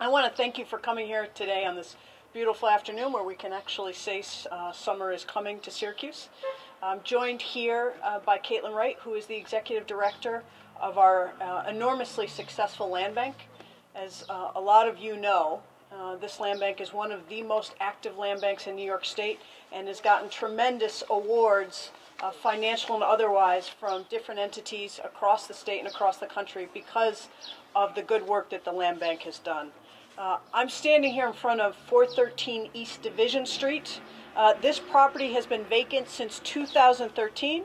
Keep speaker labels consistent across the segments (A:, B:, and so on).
A: I want to thank you for coming here today on this beautiful afternoon where we can actually say summer is coming to Syracuse. I'm joined here by Caitlin Wright, who is the Executive Director of our enormously successful land bank. As a lot of you know, this land bank is one of the most active land banks in New York State and has gotten tremendous awards, financial and otherwise, from different entities across the state and across the country because of the good work that the land bank has done. I'm standing here in front of 413 East Division Street. This property has been vacant since 2013,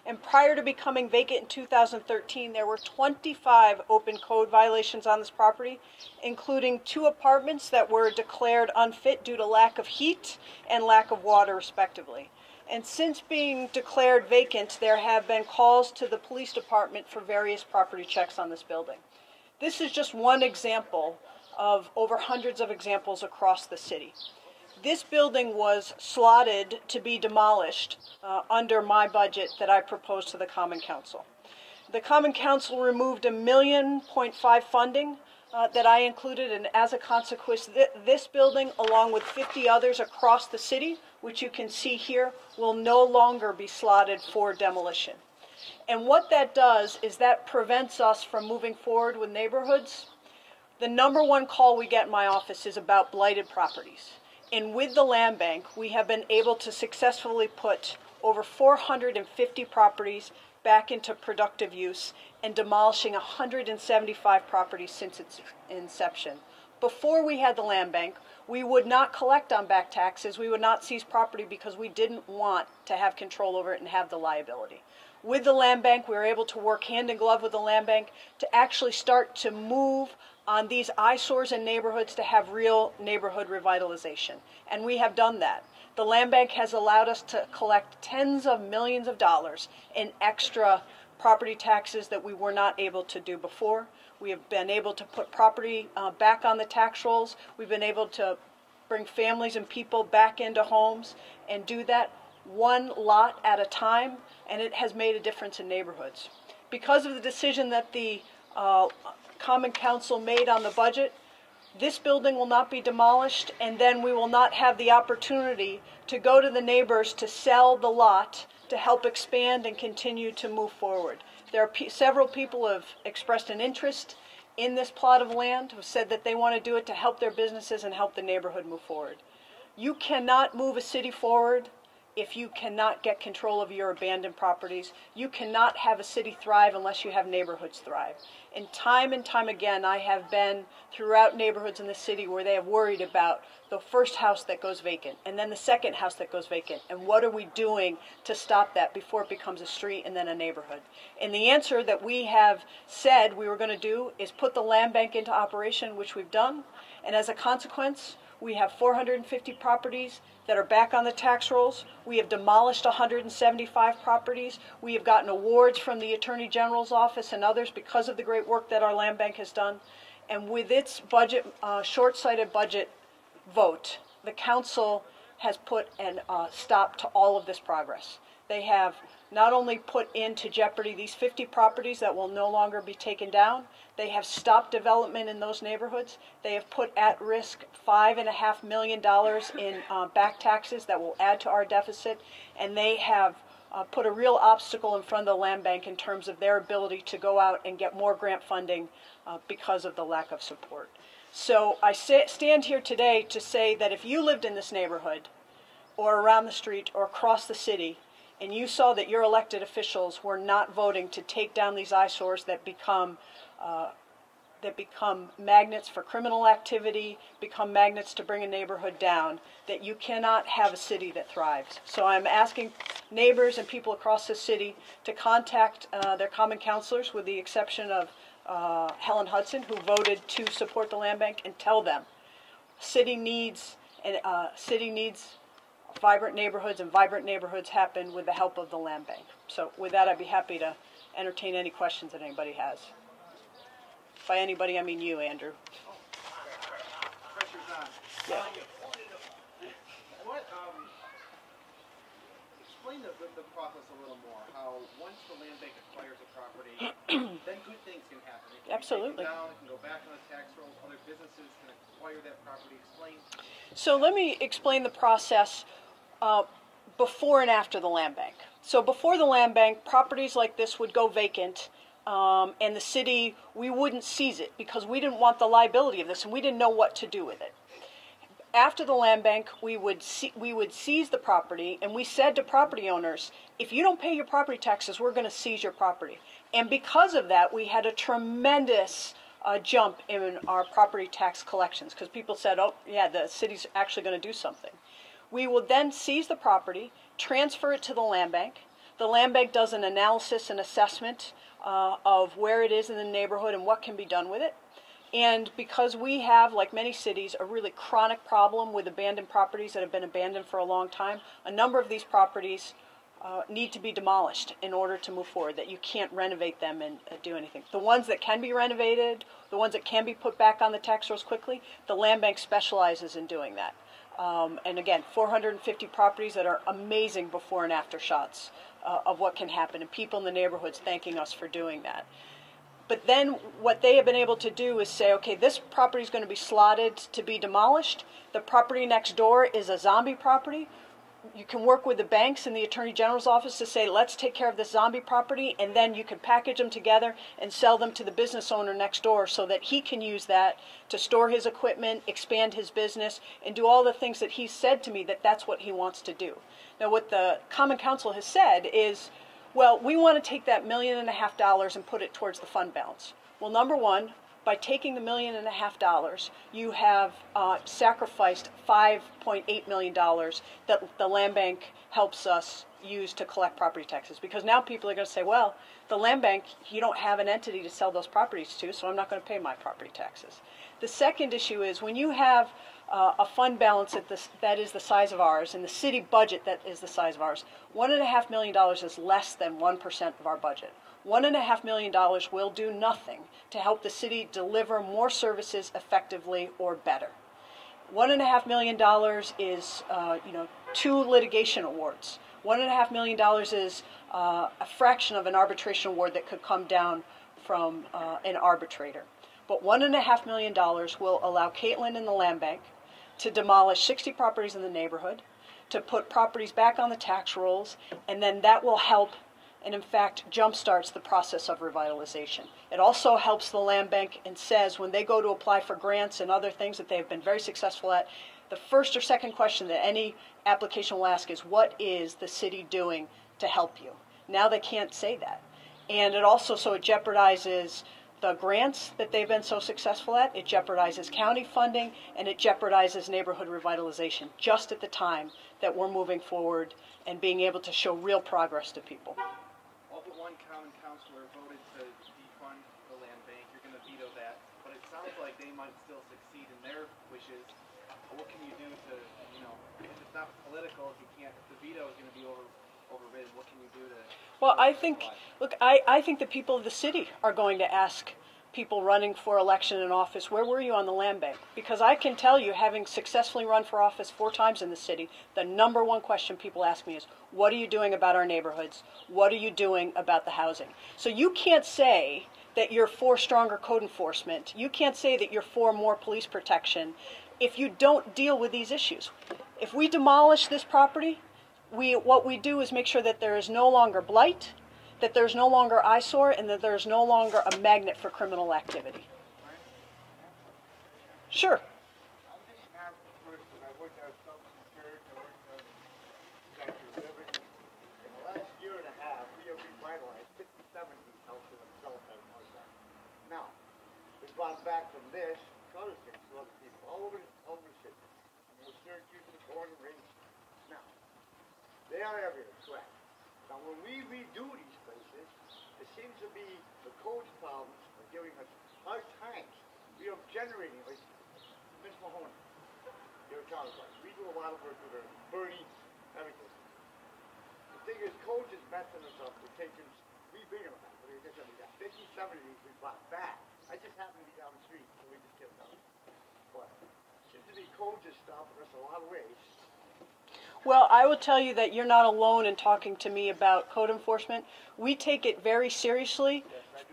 A: and prior to becoming vacant in 2013, there were 25 open code violations on this property, including 2 apartments that were declared unfit due to lack of heat and lack of water, respectively. And since being declared vacant, there have been calls to the police department for various property checks on this building. This is just one example of over hundreds of examples across the city. This building was slotted to be demolished under my budget that I proposed to the Common Council. The Common Council removed $1.5 million funding that I included, and as a consequence, this building, along with 50 others across the city, which you can see here, will no longer be slotted for demolition. And what that does is that prevents us from moving forward with neighborhoods. The #1 call we get in my office is about blighted properties. And with the land bank, we have been able to successfully put over 450 properties back into productive use and demolishing 175 properties since its inception. Before we had the land bank, we would not collect on back taxes. We would not seize property because we didn't want to have control over it and have the liability. With the land bank, we were able to work hand in glove with the land bank to actually start to move on these eyesores in neighborhoods to have real neighborhood revitalization. And we have done that. The land bank has allowed us to collect tens of millions of dollars in extra property taxes that we were not able to do before. We have been able to put property back on the tax rolls. We've been able to bring families and people back into homes and do that one lot at a time, and it has made a difference in neighborhoods. Because of the decision that the Common Council made on the budget, this building will not be demolished, and then we will not have the opportunity to go to the neighbors to sell the lot to help expand and continue to move forward. There are several people who have expressed an interest in this plot of land, who said that they want to do it to help their businesses and help the neighborhood move forward. You cannot move a city forward if you cannot get control of your abandoned properties. You cannot have a city thrive unless you have neighborhoods thrive. And time again, I have been throughout neighborhoods in the city where they have worried about the first house that goes vacant, and then the second house that goes vacant, and what are we doing to stop that before it becomes a street and then a neighborhood. And the answer that we have said we were going to do is put the land bank into operation, which we've done, and as a consequence, we have 450 properties that are back on the tax rolls. We have demolished 175 properties. We have gotten awards from the Attorney General's office and others because of the great work that our land bank has done. And with its budget, short-sighted budget vote, the council has put a stop to all of this progress. They have not only put into jeopardy these 50 properties that will no longer be taken down, they have stopped development in those neighborhoods. They have put at risk $5.5 million in back taxes that will add to our deficit, and they have put a real obstacle in front of the land bank in terms of their ability to go out and get more grant funding because of the lack of support. So I stand here today to say that if you lived in this neighborhood or around the street or across the city, and you saw that your elected officials were not voting to take down these eyesores that become magnets for criminal activity, become magnets to bring a neighborhood down, that you cannot have a city that thrives. So I'm asking neighbors and people across the city to contact their common councilors, with the exception of Helen Hudson, who voted to support the land bank, and tell them city needs vibrant neighborhoods, and vibrant neighborhoods happen with the help of the land bank. So with that, I'd be happy to entertain any questions that anybody has. By anybody, I mean you, Andrew.
B: Pressure's on.
A: Yeah.
B: Explain the process a little more. How once the land bank acquires a property, then good things can happen. It can
A: Absolutely.
B: be taken down, it can go back on the tax rolls, other businesses can acquire that property? Explain.
A: So let me explain the process before and after the land bank. So before the land bank, properties like this would go vacant, and the city, we wouldn't seize it because we didn't want the liability of this and we didn't know what to do with it. After the land bank, we would seize the property, and we said to property owners, if you don't pay your property taxes, we're going to seize your property. And because of that, we had a tremendous jump in our property tax collections because people said, oh yeah, the city's actually going to do something. We will then seize the property, transfer it to the land bank. The land bank does an analysis and assessment of where it is in the neighborhood and what can be done with it. And because we have, like many cities, a really chronic problem with abandoned properties that have been abandoned for a long time, a number of these properties need to be demolished in order to move forward, that you can't renovate them and do anything. The ones that can be renovated, the ones that can be put back on the tax rolls quickly, the land bank specializes in doing that. And again, 450 properties that are amazing before and after shots of what can happen, and people in the neighborhoods thanking us for doing that. But then what they have been able to do is say, okay, this property is going to be slotted to be demolished. The property next door is a zombie property. You can work with the banks and the Attorney General's office to say, let's take care of this zombie property, and then you can package them together and sell them to the business owner next door so that he can use that to store his equipment, expand his business, and do all the things that he said to me that that's what he wants to do. Now, what the Common Council has said is, well, we want to take that $1.5 million and put it towards the fund balance. Well, number one, by taking the $1.5 million, you have sacrificed $5.8 million that the land bank helps us use to collect property taxes. Because now people are going to say, well, the land bank, you don't have an entity to sell those properties to, so I'm not going to pay my property taxes. The second issue is when you have a fund balance that is the size of ours, and the city budget that is the size of ours, $1.5 million is less than 1% of our budget. $1.5 million will do nothing to help the city deliver more services effectively or better. $1.5 million is, 2 litigation awards. $1.5 million is a fraction of an arbitration award that could come down from an arbitrator. But $1.5 million will allow Caitlin and the land bank to demolish 60 properties in the neighborhood, to put properties back on the tax rolls, and then that will help and in fact jumpstarts the process of revitalization. It also helps the land bank and says when they go to apply for grants and other things that they have been very successful at, the first or second question that any application will ask is, what is the city doing to help you? Now they can't say that. And it also, so it jeopardizes the grants that they've been so successful at, it jeopardizes county funding, and it jeopardizes neighborhood revitalization just at the time that we're moving forward and being able to show real progress to people.
B: All but one common councilor voted to defund the land bank. You're going to veto that, but it sounds like they might still succeed in their wishes. What can you do to, if it's not political, if the veto is going to be overridden, what can you do to...
A: Well, I think the people of the city are going to ask people running for election in office, where were you on the land bank? Because I can tell you, having successfully run for office 4 times in the city, the number one question people ask me is, what are you doing about our neighborhoods? What are you doing about the housing? So you can't say that you're for stronger code enforcement. You can't say that you're for more police protection if you don't deal with these issues. If we demolish this property, what we do is make sure that there is no longer blight, that there's no longer eyesore, and that there's no longer a magnet for criminal activity. Sure.
C: I'm just not the person. I worked at Church, I worked at Statue of Liberty. In the last year and a half, we have revitalized 57 of these houses in Southside Northside. Now, we've gone back from this to other things, to other people, all over the city. Syracuse is born and raised. Now, they are everywhere, correct. Now, when we redo these places, it seems to be the codes problems are giving us hard times. We are generating, like Ms. Mahoney, your counterpart. We do a lot of work with her, Bernie, everything. The thing is, codes is messing us up. We're taking, we bring them back. We got 57 of these we bought back. I just happen to be down the street, so we just get them out. But it seems to be codes is stopping us a lot of ways.
A: Well, I will tell you that you're not alone in talking to me about code enforcement. We take it very seriously.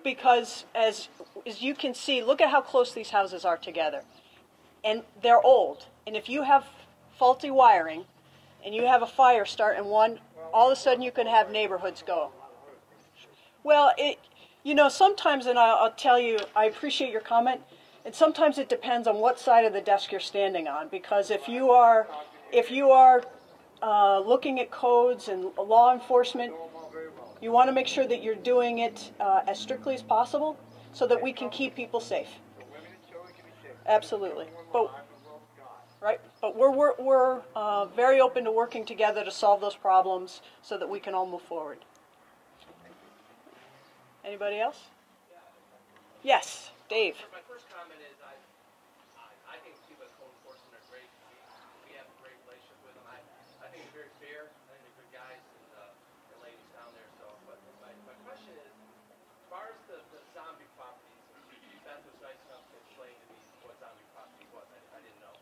A: because as you can see, look at how close these houses are together. And they're old. And if you have faulty wiring and you have a fire start in one, all of a sudden you can have neighborhoods go. Well, sometimes, and I'll tell you, I appreciate your comment, and sometimes it depends on what side of the desk you're standing on, because if you are looking at codes and law enforcement, you want to make sure that you're doing it as strictly as possible so that we can keep people safe. Absolutely. But we're very open to working together to solve those problems so that we can all move forward. Anybody else? Yes, Dave.
D: My first comment is I think people at code enforcement are great. We have a great relationship with them. I think they're very fair. I think they're good guys and ladies down there. So, but my question is, as far as the zombie properties, Beth was nice enough to explain to me what zombie property was. I didn't know.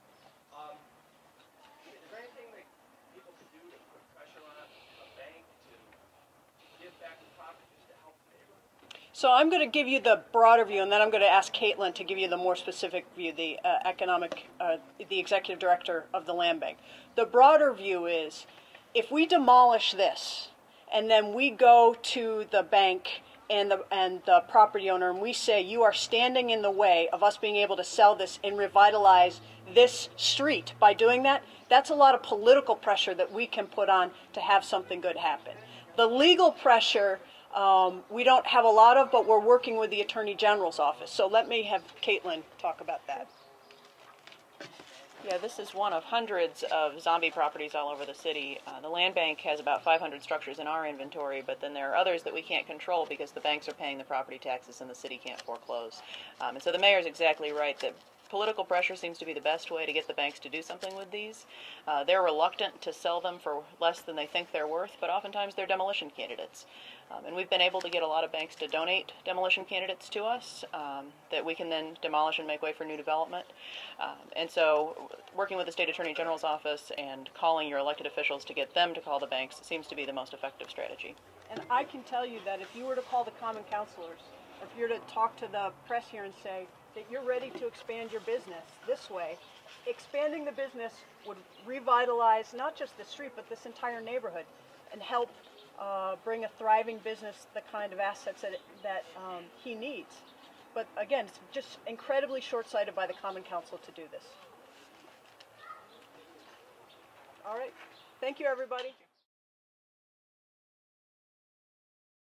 D: Is there anything that people could do to put pressure on a bank to give back the properties to help the neighborhood?
A: So I'm going to give you the broader view, and then I'm going to ask Caitlin to give you the more specific view, the the executive director of the land bank. The broader view is, if we demolish this, and then we go to the bank and the property owner, and we say, you are standing in the way of us being able to sell this and revitalize this street by doing that, that's a lot of political pressure that we can put on to have something good happen. The legal pressure, we don't have a lot of, but we're working with the Attorney General's office. So let me have Caitlin talk about that.
E: Yeah, this is one of hundreds of zombie properties all over the city. The land bank has about 500 structures in our inventory, but then there are others that we can't control because the banks are paying the property taxes and the city can't foreclose. And so the mayor's exactly right that political pressure seems to be the best way to get the banks to do something with these. They're reluctant to sell them for less than they think they're worth, but oftentimes they're demolition candidates. And we've been able to get a lot of banks to donate demolition candidates to us that we can then demolish and make way for new development. And so working with the State Attorney General's office and calling your elected officials to get them to call the banks seems to be the most effective strategy.
A: And I can tell you that if you were to call the common councilors, or if you were to talk to the press here and say that you're ready to expand your business this way, expanding the business would revitalize not just the street, but this entire neighborhood and help bring a thriving business the kind of assets that he needs. But again, it's just incredibly short-sighted by the Common Council to do this. All right. Thank you, everybody.